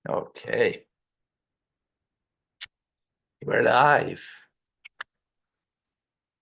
Okay. We're alive.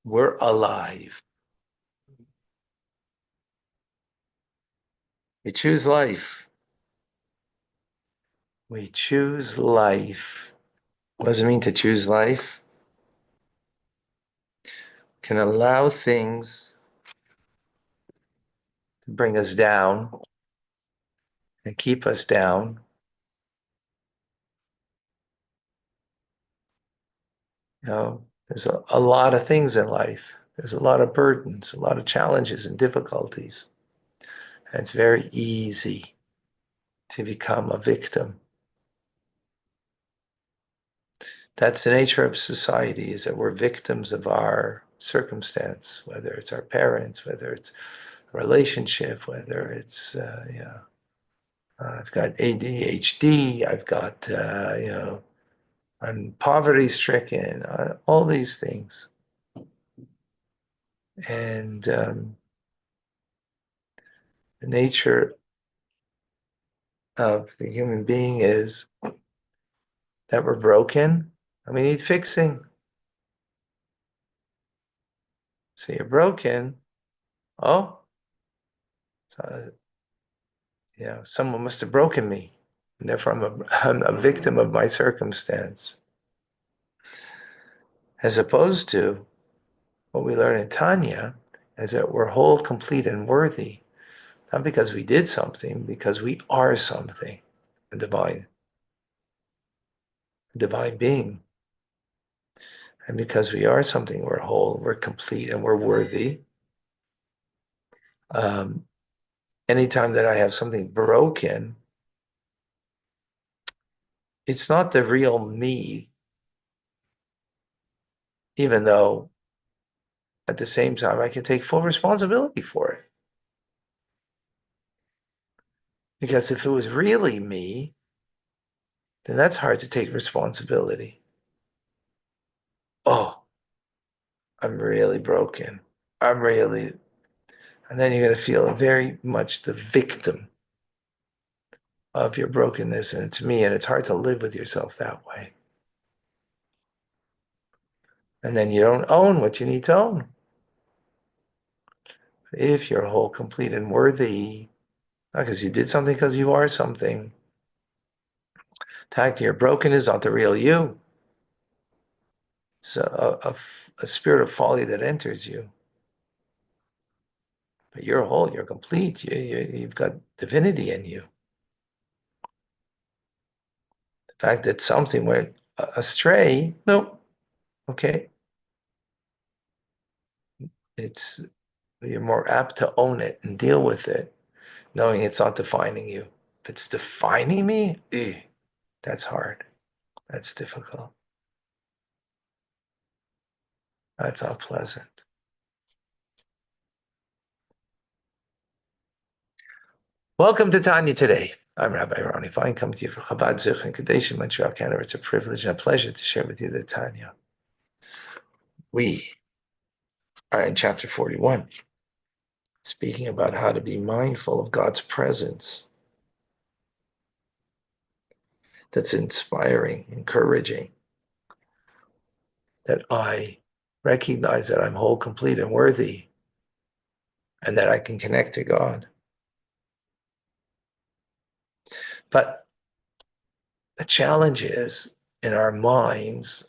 We're alive. We choose life. We choose life. What does it mean to choose life? Can allow things to bring us down and keep us down. There's a lot of things in life. There's a lot of burdens, a lot of challenges and difficulties. And it's very easy to become a victim. That's the nature of society, is that we're victims of our circumstance, whether it's our parents, whether it's a relationship, whether it's, I've got ADHD, I've got, I'm poverty stricken, all these things. And the nature of the human being is that we're broken and we need fixing. So you're broken. Oh, so, someone must have broken me. And therefore, I'm a victim of my circumstance. As opposed to what we learn in Tanya is that we're whole, complete, and worthy, not because we did something, because we are something, a divine being. And because we are something, we're whole, we're complete, and we're worthy. Um, Anytime that I have something broken, it's not the real me, even though at the same time I can take full responsibility for it. Because if it was really me, then that's hard to take responsibility. Oh, I'm really broken. I'm really, and then you're going to feel very much the victim of your brokenness, and it's me, and it's hard to live with yourself that way. And then you don't own what you need to own. If you're whole, complete, and worthy, not because you did something, because you are something. The fact that you're broken is not the real you. It's a spirit of folly that enters you. But you're whole, you're complete, you've got divinity in you. The fact that something went astray, no, okay. It's You're more apt to own it and deal with it, knowing it's not defining you. If it's defining me, that's hard. That's difficult. That's not pleasant. Welcome to Tanya Today. I'm Rabbi Ronnie Fine, coming to you from Chabad Zich in Kadesh in Montreal, Canada. It's a privilege and a pleasure to share with you the Tanya. We are in chapter 41, speaking about how to be mindful of God's presence. That's inspiring, encouraging, that I recognize that I'm whole, complete, and worthy, and that I can connect to God. But the challenge is, in our minds,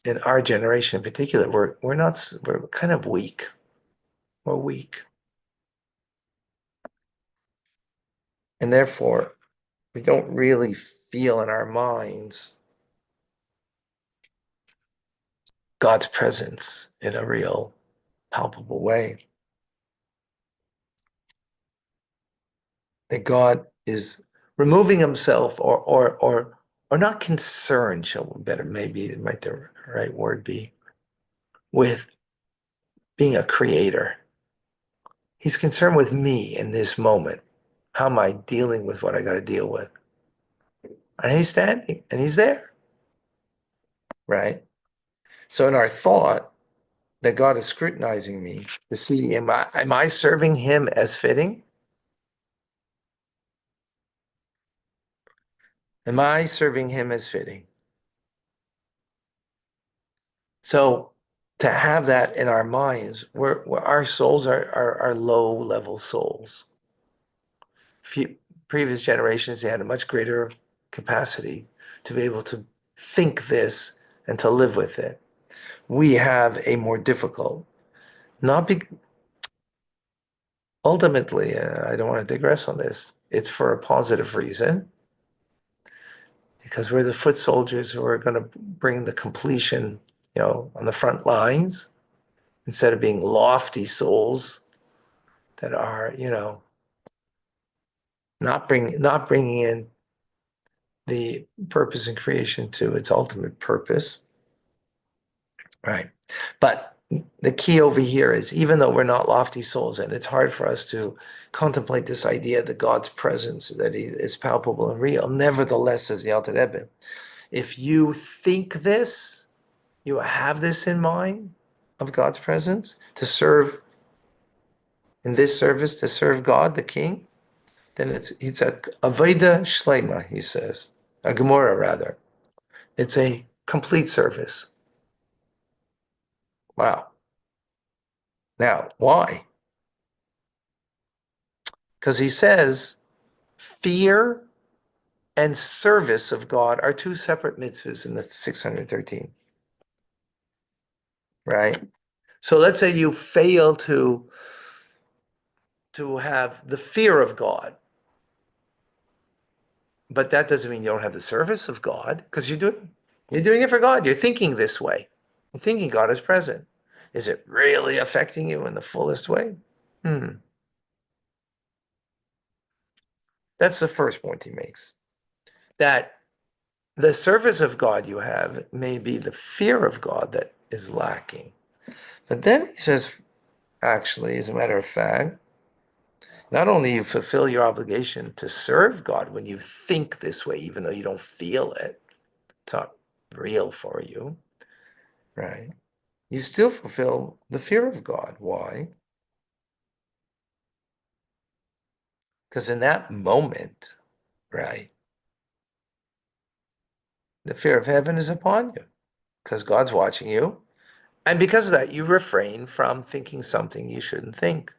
in our generation in particular, we're kind of weak. We're weak. And therefore, we don't really feel in our minds God's presence in a real, palpable way. That God is removing himself or not concerned, maybe might the right word be, with being a creator. He's concerned with me in this moment. How am I dealing with what I got to deal with? And he's standing and he's there, right? So in our thought that God is scrutinizing me to see, am I serving him as fitting? Am I serving him as fitting? So to have that in our minds, where our souls are low level souls. Few, previous generations, they had a much greater capacity to be able to think this and to live with it. We have a more difficult, not be, ultimately, I don't want to digress on this. It's for a positive reason, because we're the foot soldiers who are going to bring the completion, on the front lines, instead of being lofty souls that are, not bringing in the purpose and creation to its ultimate purpose, right? But the key over here is, even though we're not lofty souls, and it's hard for us to contemplate this idea that God's presence, that He is palpable and real, nevertheless, says the Alter Rebbe, if you think this, you have this in mind of God's presence, to serve in this service, to serve God, the King, then it's a Avodah Shlema, he says, a Gemara rather. It's a complete service. Wow. Now, why? Because he says fear and service of God are two separate mitzvahs in the 613, right? So let's say you fail to have the fear of God, but that doesn't mean you don't have the service of God, because you're doing it for God. You're thinking this way. You're thinking God is present. Is it really affecting you in the fullest way? That's the first point he makes. That the service of God you have may be the fear of God that is lacking. But then he says, actually, as a matter of fact, not only you fulfill your obligation to serve God when you think this way, even though you don't feel it, it's not real for you, right? You still fulfill the fear of God. Why? Because in that moment, right, the fear of heaven is upon you, because God's watching you. And because of that, you refrain from thinking something you shouldn't think.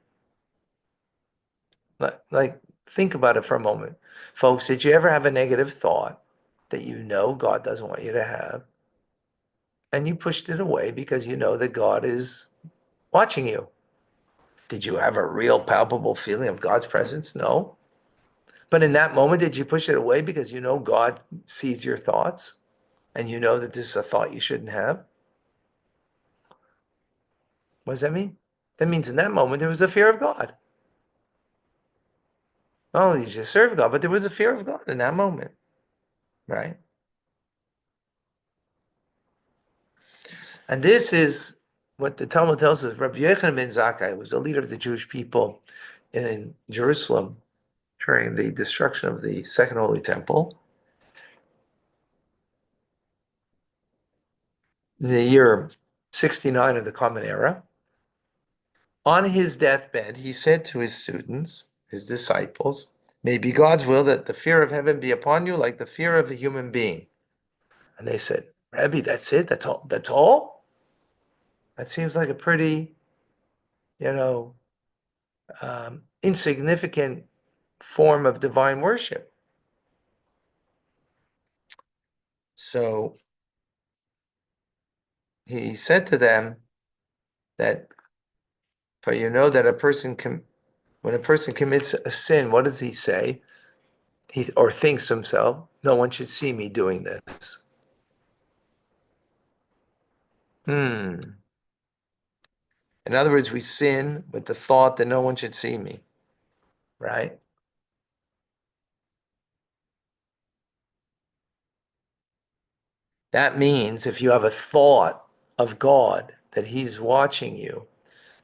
Like, think about it for a moment. Folks, did you ever have a negative thought that you know God doesn't want you to have, and you pushed it away because you know that God is watching you? Did you have a real palpable feeling of God's presence? No. But in that moment, did you push it away because you know God sees your thoughts and you know that this is a thought you shouldn't have? What does that mean? That means in that moment, there was a fear of God. Not only did you serve God, but there was a fear of God in that moment, right? And this is what the Talmud tells us. Rabbi Yochanan ben Zakkai was the leader of the Jewish people in Jerusalem during the destruction of the Second Holy Temple in the year 69 of the Common Era. On his deathbed, he said to his students, his disciples, "May be God's will that the fear of heaven be upon you like the fear of a human being." And they said, "Rabbi, that's it? That's all? That's all? That seems like a pretty, you know, insignificant form of divine worship." So he said to them that, for you know that when a person commits a sin, what does he say? Or thinks to himself, no one should see me doing this. In other words, we sin with the thought that no one should see me, right? That means if you have a thought of God, that He's watching you,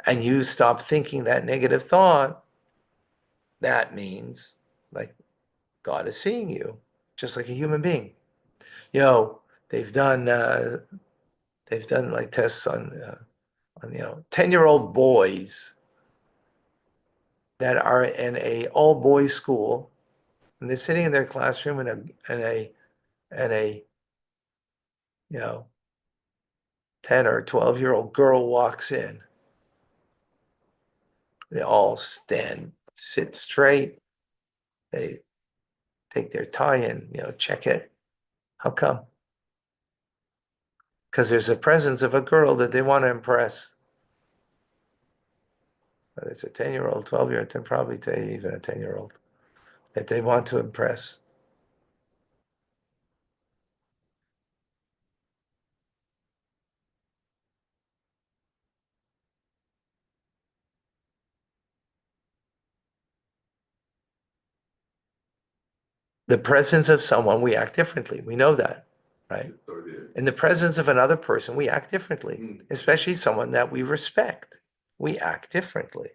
and you stop thinking that negative thought, that means, like, God is seeing you, just like a human being. You know, they've done like tests on 10-year-old boys that are in a all boys school, and they're sitting in their classroom and a you know 10 or 12-year-old girl walks in. They all sit straight. They take their tie and check it. How come? Because there's a presence of a girl that they want to impress. Whether it's a 10-year-old, 12-year-old, probably even a 10-year-old that they want to impress. The presence of someone, we act differently. We know that, right? In the presence of another person, we act differently, especially someone that we respect. We act differently.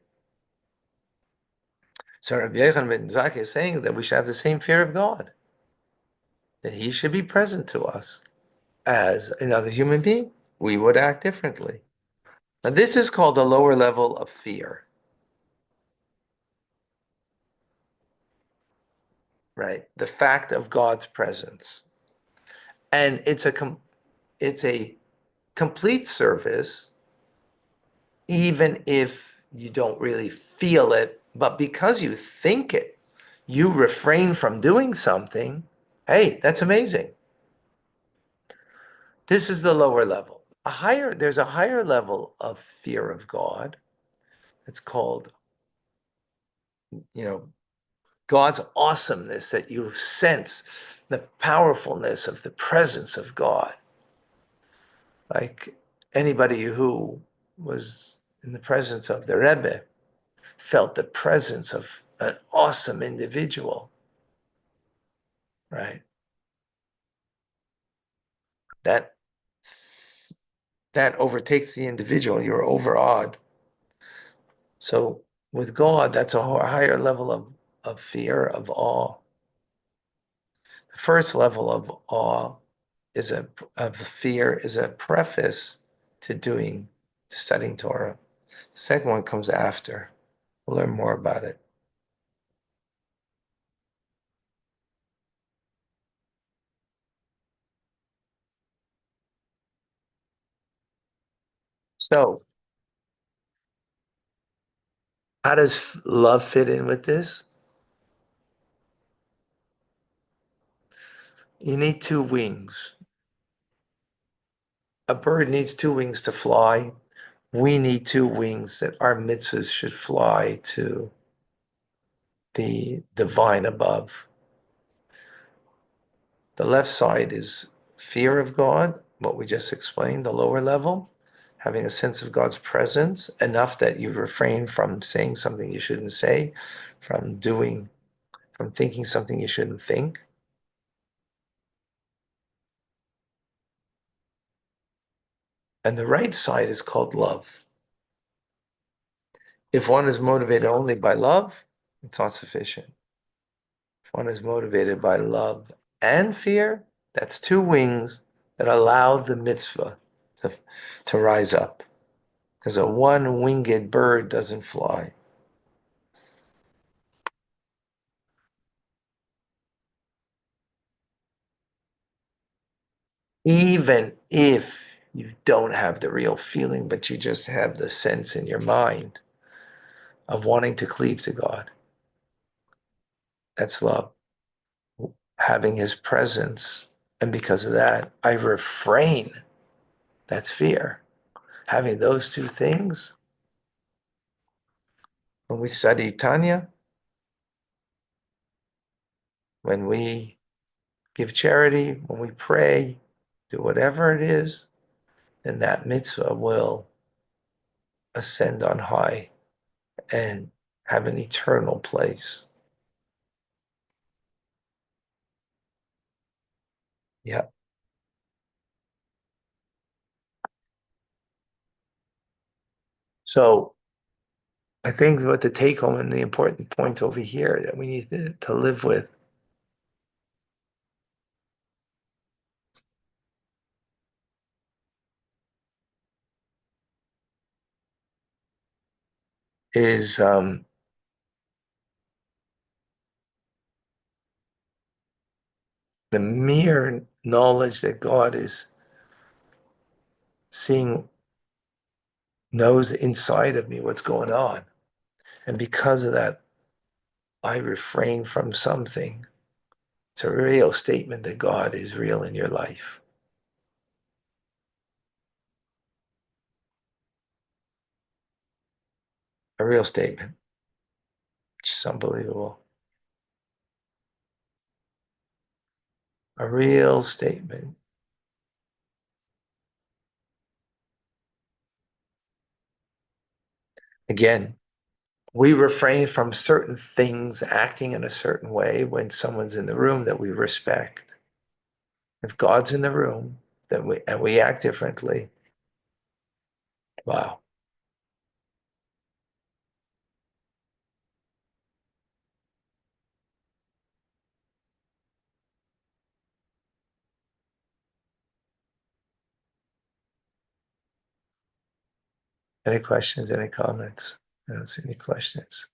So Rabbi Yochanan ben Zakkai is saying that we should have the same fear of God, that He should be present to us as another human being. We would act differently. Now, this is called the lower level of fear, right? The fact of God's presence, and it's a complete service, even if you don't really feel it, but because you think it, you refrain from doing something. Hey, that's amazing. This is the lower level. There's a higher level of fear of God. It's called, God's awesomeness, that you sense the powerfulness of the presence of God. Like anybody who was in the presence of the Rebbe felt the presence of an awesome individual, right? That that overtakes the individual. You're overawed. So with God, that's a higher level of fear, of awe. The first level of awe of fear is a preface to studying Torah. The second one comes after. We'll learn more about it. So, how does love fit in with this? You need two wings. A bird needs two wings to fly. We need two wings that our mitzvahs should fly to the divine above. The left side is fear of God, what we just explained, the lower level, having a sense of God's presence, enough that you refrain from saying something you shouldn't say, from thinking something you shouldn't think. And the right side is called love. If one is motivated only by love, it's not sufficient. If one is motivated by love and fear, that's two wings that allow the mitzvah to rise up. Because a one-winged bird doesn't fly. Even if you don't have the real feeling, but you just have the sense in your mind of wanting to cleave to God. That's love. Having His presence. And because of that, I refrain. That's fear. Having those two things, when we study Tanya, when we give charity, when we pray, do whatever it is, then that mitzvah will ascend on high and have an eternal place. Yeah. So I think what the take home and the important point over here that we need to live with is The mere knowledge that God is seeing, knows inside of me what's going on. And because of that, I refrain from something. It's a real statement that God is real in your life. A real statement. It's unbelievable. A real statement. Again, we refrain from certain things, acting in a certain way when someone's in the room that we respect. If God's in the room, then we act differently. Wow. Any questions? Any comments? I don't see any questions.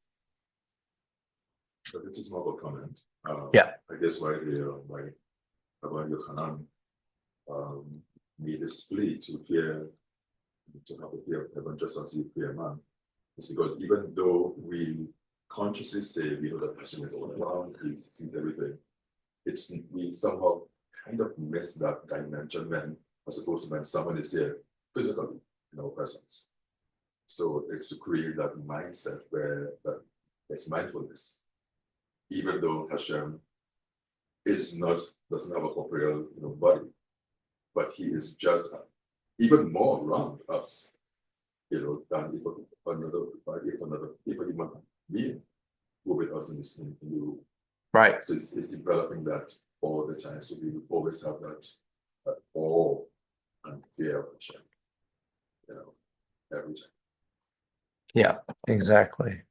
So this is more of a comment. Yeah. I guess why Rabbi Yochanan made a plea to have a fear of heaven just as you fear man. It's because even though we consciously say we know that Hashem is all around, he sees everything, we somehow kind of miss that dimension when someone is here physically in our presence. So it's to create that mindset where that it's mindfulness, even though Hashem doesn't have a corporeal body, but he is just even more around us, than if a human being were with us in the room. Right. So it's developing that all the time. So we will always have that awe and fear of Hashem, every time. Yeah, exactly.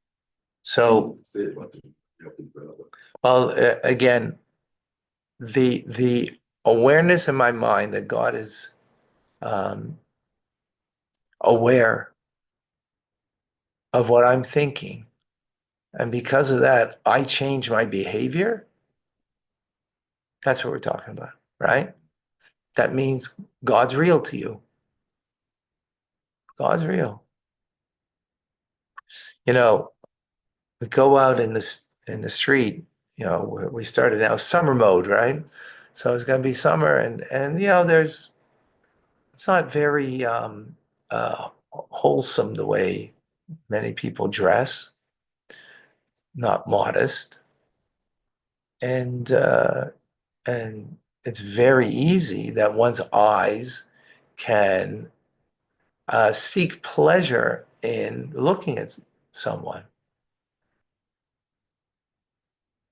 So, say what you have to develop it. well, again, the awareness in my mind that God is aware of what I'm thinking, and because of that, I change my behavior. That's what we're talking about, right? That means God's real to you. God's real. We go out in the street. We started now summer mode, right? So it's going to be summer, and it's not very wholesome the way many people dress, not modest, and it's very easy that one's eyes can seek pleasure in looking at someone.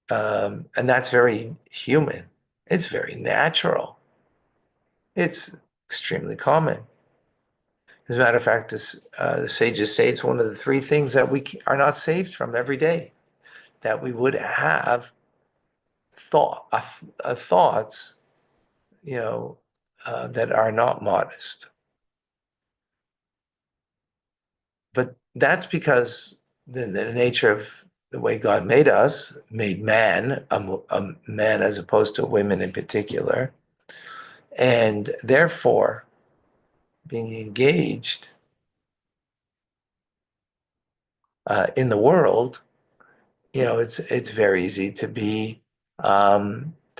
And that's very human. It's very natural. It's extremely common. As a matter of fact, the sages say it's one of the three things that we are not saved from every day, that we would have thoughts, that are not modest. But that's because the nature of the way God made us, made man, a man as opposed to women in particular, and therefore being engaged in the world, it's very easy to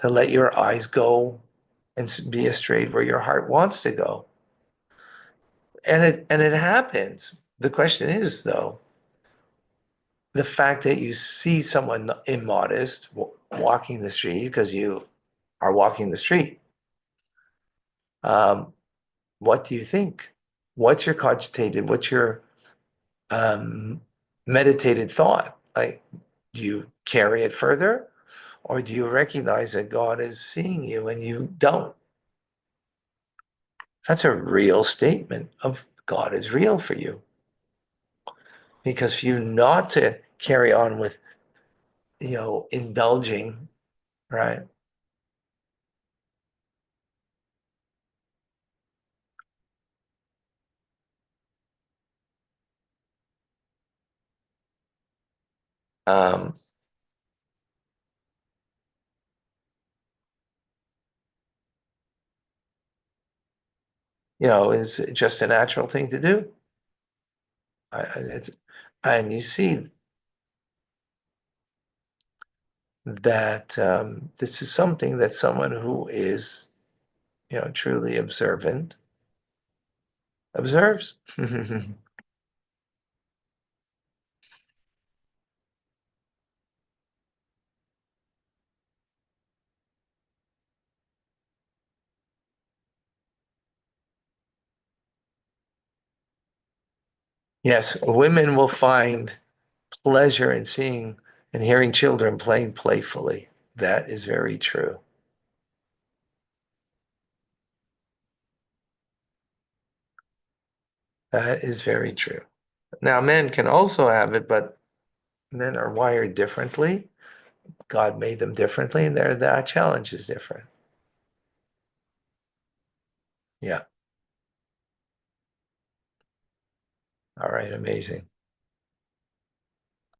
let your eyes go and be straight where your heart wants to go, and it happens. The question is, though, the fact that you see someone immodest walking the street because you are walking the street. Um, what do you think? What's your cogitated? What's your um, meditated thought? Like, do you carry it further, or do you recognize that God is seeing you and you don't? That's a real statement of God is real for you. Because for you not to carry on with, indulging, right? Um, is just a natural thing to do. It's, and you see that this is something that someone who is, truly observant observes. Yes, women will find pleasure in seeing and hearing children playing playfully. That is very true. That is very true. Now, men can also have it, but men are wired differently. God made them differently, and that challenge is different. Yeah. All right. Amazing.